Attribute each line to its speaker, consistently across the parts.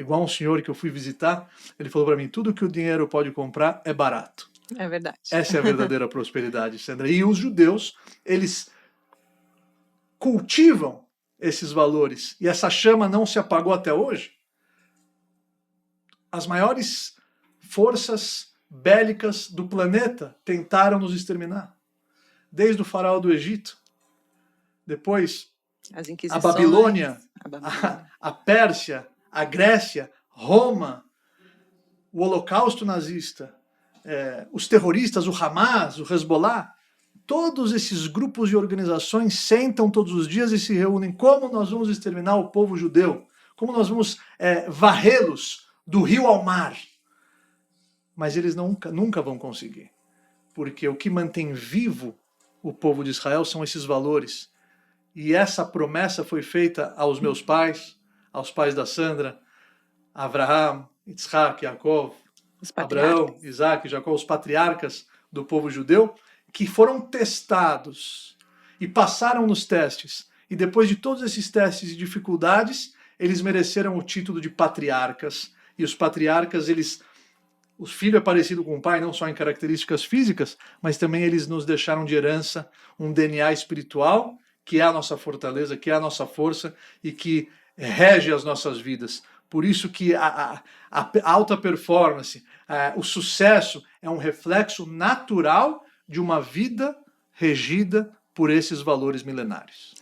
Speaker 1: igual um senhor que eu fui visitar, ele falou para mim, tudo que o dinheiro pode comprar é barato.
Speaker 2: É verdade.
Speaker 1: Essa é a verdadeira prosperidade, Sandra. E os judeus, eles cultivam esses valores, e essa chama não se apagou até hoje. As maiores forças bélicas do planeta tentaram nos exterminar. Desde o faraó do Egito, depois a Babilônia, a Pérsia, a Grécia, Roma, o Holocausto nazista, os terroristas, o Hamas, o Hezbollah, todos esses grupos e organizações sentam todos os dias e se reúnem. Como nós vamos exterminar o povo judeu? Como nós vamos varrê-los do rio ao mar? Mas eles nunca vão conseguir. Porque o que mantém vivo o povo de Israel são esses valores. E essa promessa foi feita aos meus pais, aos pais da Sandra, Abraham, Yitzhak, Yaakov, Abraão, Isaac, Jacó, os patriarcas do povo judeu, que foram testados e passaram nos testes. E depois de todos esses testes e dificuldades, eles mereceram o título de patriarcas. E os patriarcas, o filho é parecido com o pai, não só em características físicas, mas também eles nos deixaram de herança um DNA espiritual, que é a nossa fortaleza, que é a nossa força e que rege as nossas vidas. Por isso que a alta performance, o sucesso é um reflexo natural de uma vida regida por esses valores milenares.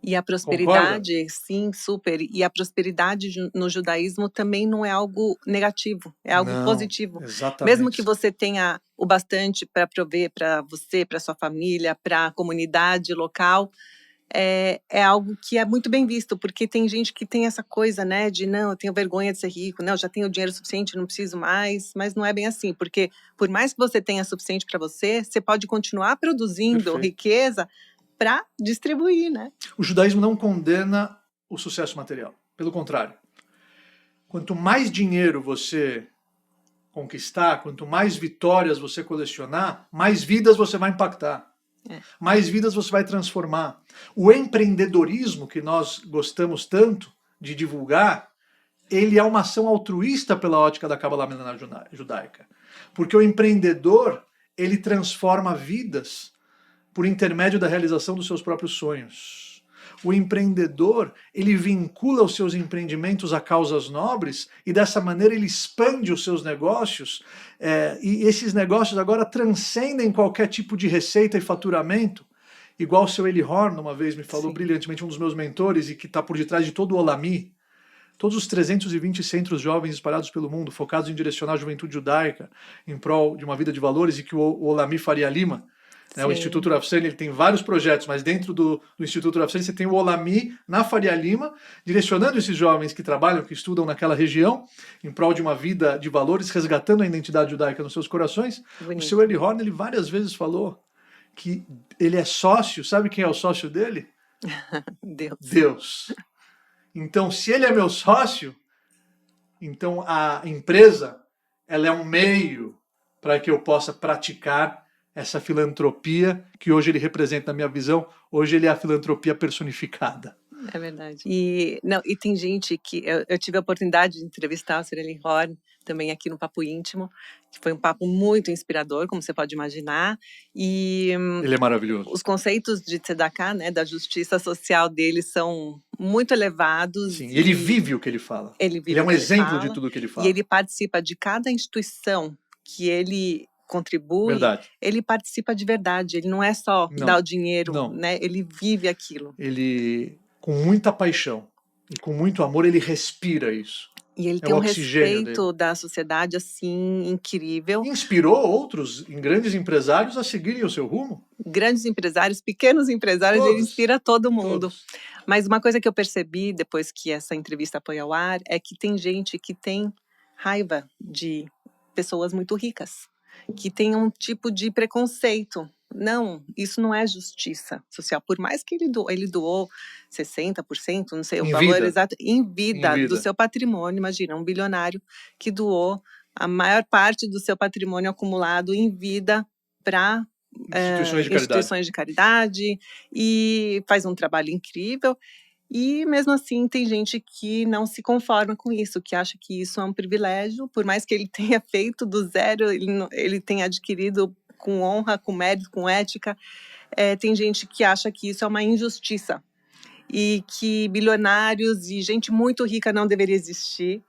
Speaker 2: E a prosperidade, concorda? Sim, super. E a prosperidade no judaísmo também não é algo negativo, é algo positivo.
Speaker 1: Exatamente.
Speaker 2: Mesmo que você tenha o bastante para prover para você, para sua família, para a comunidade local, é algo que é muito bem visto, porque tem gente que tem essa coisa, né, de não, eu tenho vergonha de ser rico, não, eu já tenho dinheiro suficiente, não preciso mais, mas não é bem assim, porque por mais que você tenha suficiente para você, você pode continuar produzindo riqueza para distribuir, né?
Speaker 1: O judaísmo não condena o sucesso material, pelo contrário. Quanto mais dinheiro você conquistar, quanto mais vitórias você colecionar, mais vidas você vai impactar. Mais vidas você vai transformar. O empreendedorismo que nós gostamos tanto de divulgar, ele é uma ação altruísta pela ótica da Kabbalah milenar judaica. Porque o empreendedor, ele transforma vidas por intermédio da realização dos seus próprios sonhos. O empreendedor, ele vincula os seus empreendimentos a causas nobres e dessa maneira ele expande os seus negócios e esses negócios agora transcendem qualquer tipo de receita e faturamento. Igual o seu Eli Horn uma vez me falou brilhantemente, um dos meus mentores e que está por detrás de todo o Olami, todos os 320 centros jovens espalhados pelo mundo, focados em direcionar a juventude judaica em prol de uma vida de valores e que o Olami Faria Lima, o Instituto Rav Sani, ele tem vários projetos, mas dentro do Instituto Rav Sani você tem o Olami na Faria Lima, direcionando esses jovens que trabalham, que estudam naquela região, em prol de uma vida de valores, resgatando a identidade judaica nos seus corações. Bonito. O seu Eli Horn, ele várias vezes falou que ele é sócio, sabe quem é o sócio dele? Deus. Então, se ele é meu sócio, então a empresa, ela é um meio para que eu possa praticar essa filantropia que hoje ele representa na minha visão, hoje ele é a filantropia personificada.
Speaker 2: É verdade. E tem gente que... Eu tive a oportunidade de entrevistar o Sr. Eli Horn também aqui no Papo Íntimo, que foi um papo muito inspirador, como você pode imaginar. E
Speaker 1: ele é maravilhoso.
Speaker 2: Os conceitos de tzedakah, né, da justiça social dele são muito elevados.
Speaker 1: Sim, ele vive o que ele fala. Ele é um exemplo de tudo que ele fala.
Speaker 2: E ele participa de cada instituição que ele contribui, ele participa de verdade, ele não é só dar o dinheiro, né? Ele vive aquilo.
Speaker 1: Ele, com muita paixão e com muito amor, ele respira isso.
Speaker 2: E ele tem um respeito da sociedade, assim, incrível.
Speaker 1: Inspirou outros grandes empresários a seguirem o seu rumo?
Speaker 2: Grandes empresários, pequenos empresários, ele inspira todo mundo. Todos. Mas uma coisa que eu percebi depois que essa entrevista foi ao ar é que tem gente que tem raiva de pessoas muito ricas, que tem um tipo de preconceito. Não, isso não é justiça social. Por mais que ele doou 60%, não sei o valor exato, em vida do seu patrimônio. Imagina, um bilionário que doou a maior parte do seu patrimônio acumulado em vida para instituições de caridade e faz um trabalho incrível. E mesmo assim tem gente que não se conforma com isso, que acha que isso é um privilégio, por mais que ele tenha feito do zero, ele tenha adquirido com honra, com mérito, com ética. Tem gente que acha que isso é uma injustiça e que bilionários e gente muito rica não deveria existir.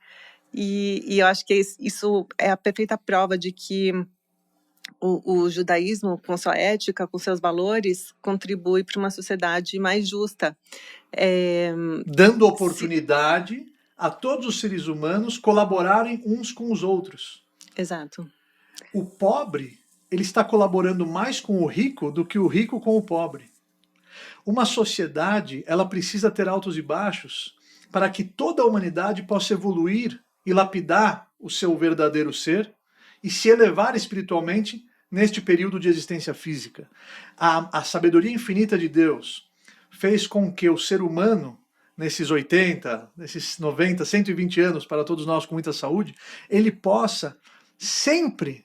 Speaker 2: E eu acho que isso é a perfeita prova de que o judaísmo, com sua ética, com seus valores, contribui para uma sociedade mais justa.
Speaker 1: Dando oportunidade a todos os seres humanos colaborarem uns com os outros.
Speaker 2: Exato.
Speaker 1: O pobre, ele está colaborando mais com o rico do que o rico com o pobre. Uma sociedade, ela precisa ter altos e baixos para que toda a humanidade possa evoluir e lapidar o seu verdadeiro ser e se elevar espiritualmente neste período de existência física. A sabedoria infinita de Deus fez com que o ser humano, nesses 80, nesses 90, 120 anos, para todos nós com muita saúde, ele possa sempre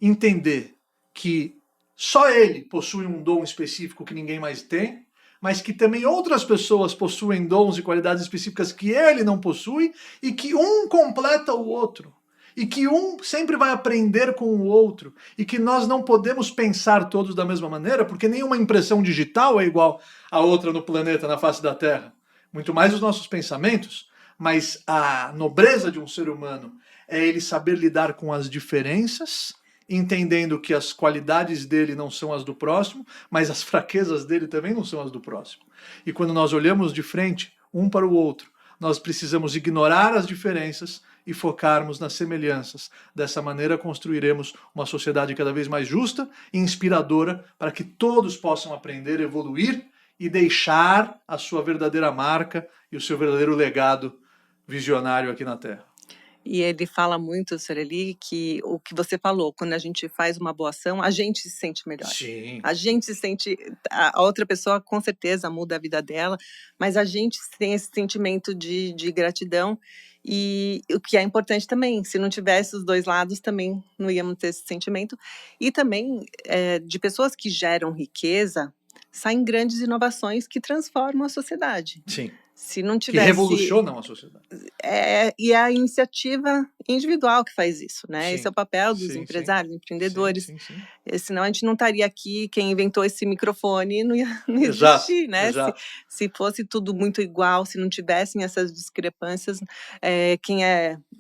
Speaker 1: entender que só ele possui um dom específico que ninguém mais tem, mas que também outras pessoas possuem dons e qualidades específicas que ele não possui, e que um completa o outro, e que um sempre vai aprender com o outro, e que nós não podemos pensar todos da mesma maneira, porque nenhuma impressão digital é igual a outra no planeta, na face da Terra. Muito mais os nossos pensamentos, mas a nobreza de um ser humano é ele saber lidar com as diferenças, entendendo que as qualidades dele não são as do próximo, mas as fraquezas dele também não são as do próximo. E quando nós olhamos de frente, um para o outro, nós precisamos ignorar as diferenças e focarmos nas semelhanças. Dessa maneira, construiremos uma sociedade cada vez mais justa e inspiradora para que todos possam aprender, evoluir e deixar a sua verdadeira marca e o seu verdadeiro legado visionário aqui na Terra.
Speaker 2: E ele fala muito, Sr. Eli, que o que você falou, quando a gente faz uma boa ação, a gente se sente melhor.
Speaker 1: Sim.
Speaker 2: A gente se sente... A outra pessoa, com certeza, muda a vida dela, mas a gente tem esse sentimento de gratidão. E o que é importante também, se não tivesse os dois lados, também não íamos ter esse sentimento. E também, de pessoas que geram riqueza, saem grandes inovações que transformam a sociedade.
Speaker 1: Sim.
Speaker 2: Se não tivesse...
Speaker 1: Que revolucionam a sociedade.
Speaker 2: E é a iniciativa individual que faz isso, né?
Speaker 1: Sim.
Speaker 2: Esse é o papel dos empresários, empreendedores.
Speaker 1: Sim.
Speaker 2: Senão a gente não estaria aqui, quem inventou esse microfone não ia
Speaker 1: Exato,
Speaker 2: existir, né?
Speaker 1: exato.
Speaker 2: Se fosse tudo muito igual, se não tivessem essas discrepâncias,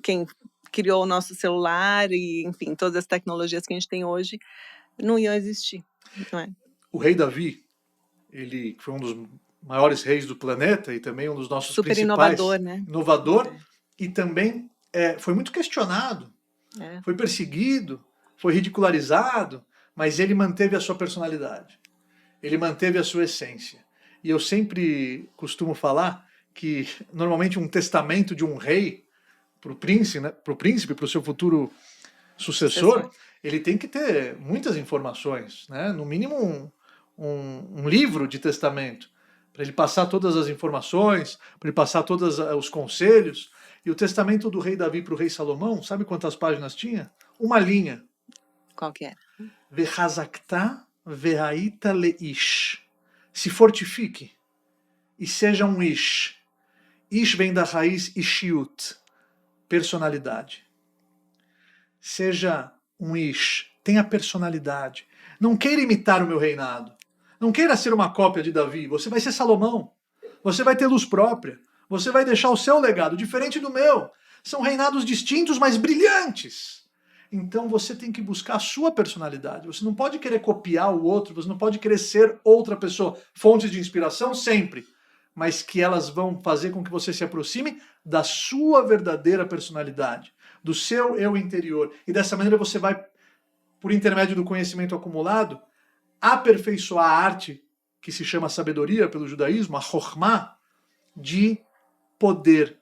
Speaker 2: quem criou o nosso celular e, enfim, todas as tecnologias que a gente tem hoje, não iam existir, não é?
Speaker 1: O rei Davi, ele foi um dos maiores reis do planeta e também um dos nossos
Speaker 2: Super
Speaker 1: principais...
Speaker 2: inovador, né?
Speaker 1: Inovador, e também foi muito questionado, foi perseguido, foi ridicularizado, mas ele manteve a sua personalidade, ele manteve a sua essência. E eu sempre costumo falar que, normalmente, um testamento de um rei para o príncipe, né, para o seu futuro sucessor, ele tem que ter muitas informações, né? No mínimo um livro de testamento, para ele passar todas as informações, para ele passar todos os conselhos. E o testamento do rei Davi para o rei Salomão, sabe quantas páginas tinha? Uma linha.
Speaker 2: Qual que era?
Speaker 1: Vehazakta vehaita leish. Se fortifique e seja um ish. Ish vem da raiz ishiut, personalidade. Seja um ish, tenha personalidade. Não queira imitar o meu reinado. Não queira ser uma cópia de Davi. Você vai ser Salomão. Você vai ter luz própria. Você vai deixar o seu legado, diferente do meu. São reinados distintos, mas brilhantes. Então você tem que buscar a sua personalidade. Você não pode querer copiar o outro, você não pode querer ser outra pessoa. Fontes de inspiração, sempre. Mas que elas vão fazer com que você se aproxime da sua verdadeira personalidade, do seu eu interior. E dessa maneira você vai, por intermédio do conhecimento acumulado, aperfeiçoar a arte que se chama sabedoria pelo judaísmo, a chokhmah, de poder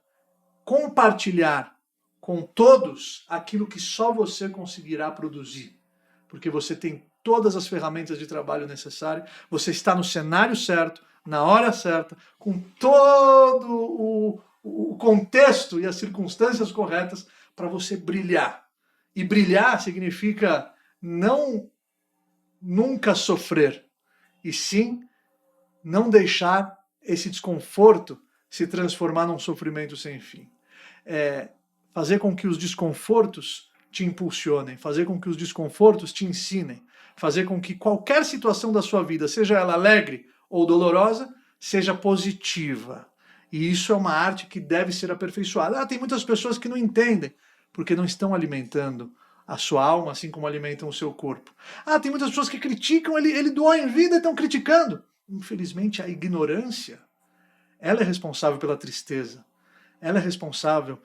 Speaker 1: compartilhar com todos aquilo que só você conseguirá produzir. Porque você tem todas as ferramentas de trabalho necessárias, você está no cenário certo, na hora certa, com todo o contexto e as circunstâncias corretas para você brilhar. E brilhar significa nunca sofrer, e sim não deixar esse desconforto se transformar num sofrimento sem fim. Fazer com que os desconfortos te impulsionem, fazer com que os desconfortos te ensinem, fazer com que qualquer situação da sua vida, seja ela alegre ou dolorosa, seja positiva. E isso é uma arte que deve ser aperfeiçoada. Tem muitas pessoas que não entendem, porque não estão alimentando a sua alma, assim como alimentam o seu corpo. Tem muitas pessoas que criticam, ele doou em vida e estão criticando. Infelizmente, a ignorância, ela é responsável pela tristeza. Ela é responsável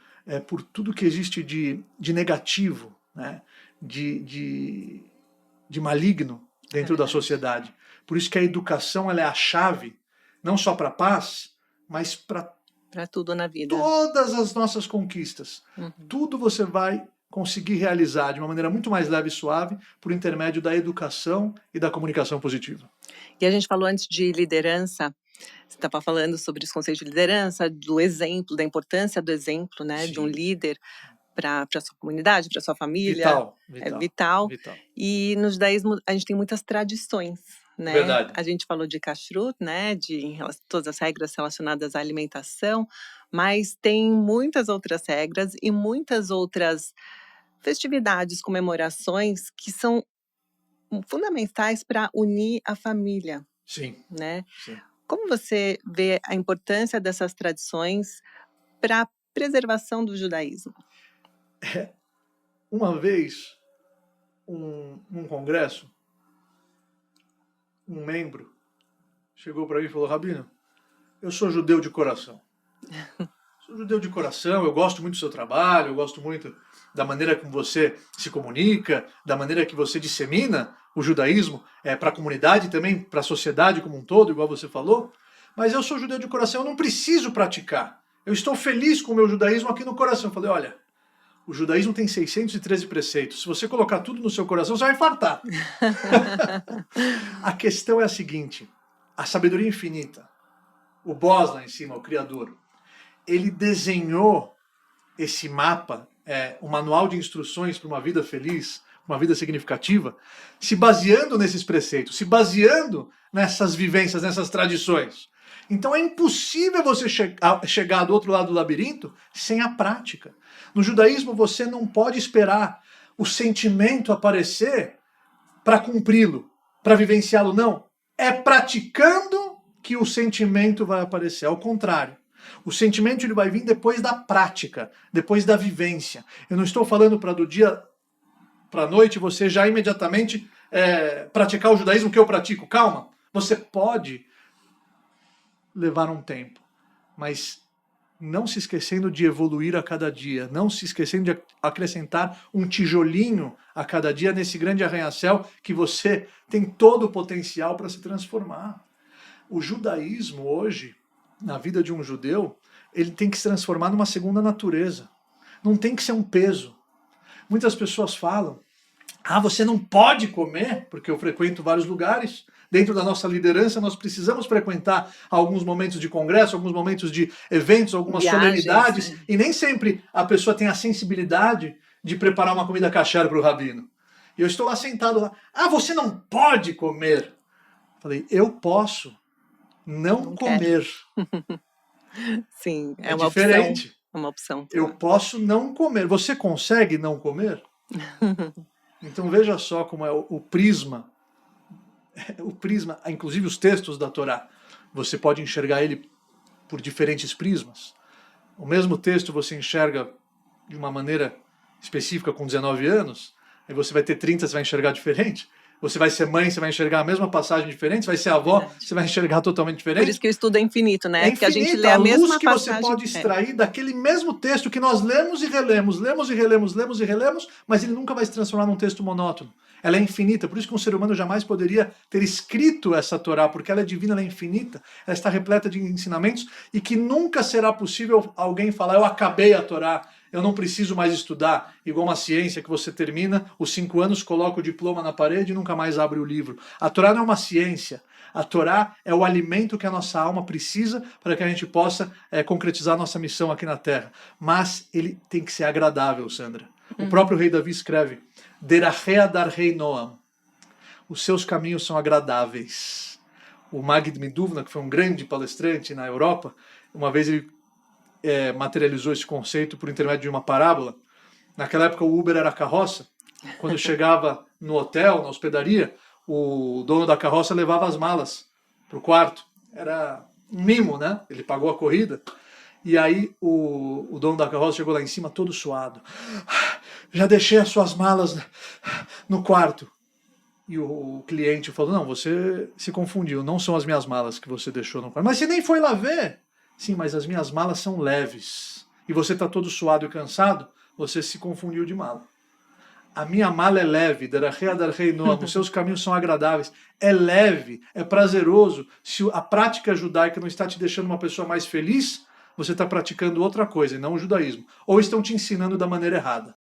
Speaker 1: por tudo que existe de negativo, né? de maligno dentro da sociedade. Por isso que a educação ela é a chave, não só para a paz, mas para
Speaker 2: tudo na vida.
Speaker 1: Todas as nossas conquistas. Tudo você vai conseguir realizar de uma maneira muito mais leve e suave por intermédio da educação e da comunicação positiva.
Speaker 2: E a gente falou antes de liderança, você estava falando sobre os conceitos de liderança, do exemplo, da importância do exemplo, né, de um líder para a sua comunidade, para a sua família.
Speaker 1: Vital.
Speaker 2: E no judaísmo a gente tem muitas tradições, né?
Speaker 1: Verdade.
Speaker 2: A gente falou de kashrut, né, de todas as regras relacionadas à alimentação, mas tem muitas outras regras e muitas outras festividades, comemorações que são fundamentais para unir a família.
Speaker 1: Sim.
Speaker 2: Né?
Speaker 1: Sim.
Speaker 2: Como você vê a importância dessas tradições para a preservação do judaísmo?
Speaker 1: Uma vez, num congresso, um membro chegou para mim e falou: Rabino, eu sou judeu de coração. Sou judeu de coração, eu gosto muito do seu trabalho, eu gosto muito da maneira como você se comunica, da maneira que você dissemina o judaísmo para a comunidade e também para a sociedade como um todo, igual você falou. Mas eu sou judeu de coração, eu não preciso praticar. Eu estou feliz com o meu judaísmo aqui no coração. Eu falei: olha, o judaísmo tem 613 preceitos. Se você colocar tudo no seu coração, você vai infartar. A questão é a seguinte: a sabedoria infinita, o boss lá em cima, o Criador, ele desenhou esse mapa, um manual de instruções para uma vida feliz, uma vida significativa, se baseando nesses preceitos, se baseando nessas vivências, nessas tradições. Então é impossível você chegar do outro lado do labirinto sem a prática. No judaísmo você não pode esperar o sentimento aparecer para cumpri-lo, para vivenciá-lo, não. É praticando que o sentimento vai aparecer, ao contrário. O sentimento ele vai vir depois da prática, depois da vivência. Eu não estou falando para do dia para a noite você já imediatamente praticar o judaísmo que eu pratico. Calma, você pode levar um tempo, mas não se esquecendo de evoluir a cada dia, não se esquecendo de acrescentar um tijolinho a cada dia nesse grande arranha-céu que você tem todo o potencial para se transformar. O judaísmo hoje, na vida de um judeu, ele tem que se transformar numa segunda natureza. Não tem que ser um peso. Muitas pessoas falam: você não pode comer, porque eu frequento vários lugares. Dentro da nossa liderança, nós precisamos frequentar alguns momentos de congresso, alguns momentos de eventos, algumas solenidades, e nem sempre a pessoa tem a sensibilidade de preparar uma comida kasher para o rabino. E eu estou lá sentado lá: você não pode comer. Falei: eu posso não comer.
Speaker 2: Sim,
Speaker 1: é uma diferente.
Speaker 2: Opção. É uma opção.
Speaker 1: Eu posso não comer. Você consegue não comer? Então veja só como é o prisma, inclusive os textos da Torá, você pode enxergar ele por diferentes prismas. O mesmo texto você enxerga de uma maneira específica com 19 anos, aí você vai ter 30, você vai enxergar diferente. Você vai ser mãe, você vai enxergar a mesma passagem diferente. Você vai ser avó, você vai enxergar totalmente diferente.
Speaker 2: Por isso que o estudo é infinito, né?
Speaker 1: É infinito.
Speaker 2: Porque a gente lê a mesma
Speaker 1: luz que você pode extrair daquele mesmo texto que nós lemos e relemos, mas ele nunca vai se transformar num texto monótono. Ela é infinita, por isso que um ser humano jamais poderia ter escrito essa Torá, porque ela é divina, ela é infinita, ela está repleta de ensinamentos e que nunca será possível alguém falar: eu acabei a Torá, eu não preciso mais estudar, igual uma ciência que você termina os 5 anos, coloca o diploma na parede e nunca mais abre o livro. A Torá não é uma ciência. A Torá é o alimento que a nossa alma precisa para que a gente possa concretizar a nossa missão aqui na Terra. Mas ele tem que ser agradável, Sandra. O próprio rei Davi escreve: Derachea dar rei Noam. Os seus caminhos são agradáveis. o Magid Miduvna, que foi um grande palestrante na Europa, uma vez ele materializou esse conceito por intermédio de uma parábola. Naquela época o Uber era carroça. Quando chegava no hotel, na hospedaria, o dono da carroça levava as malas para o quarto. Era um mimo, né? Ele pagou a corrida. E aí o dono da carroça chegou lá em cima todo suado. Já deixei as suas malas no quarto. E o cliente falou, não, você se confundiu, não são as minhas malas que você deixou no quarto. Mas você nem foi lá ver. Sim, mas as minhas malas são leves. E você está todo suado e cansado, você se confundiu de mala. A minha mala é leve, os seus caminhos são agradáveis. É leve, é prazeroso. Se a prática judaica não está te deixando uma pessoa mais feliz, você está praticando outra coisa, e não o judaísmo. Ou estão te ensinando da maneira errada.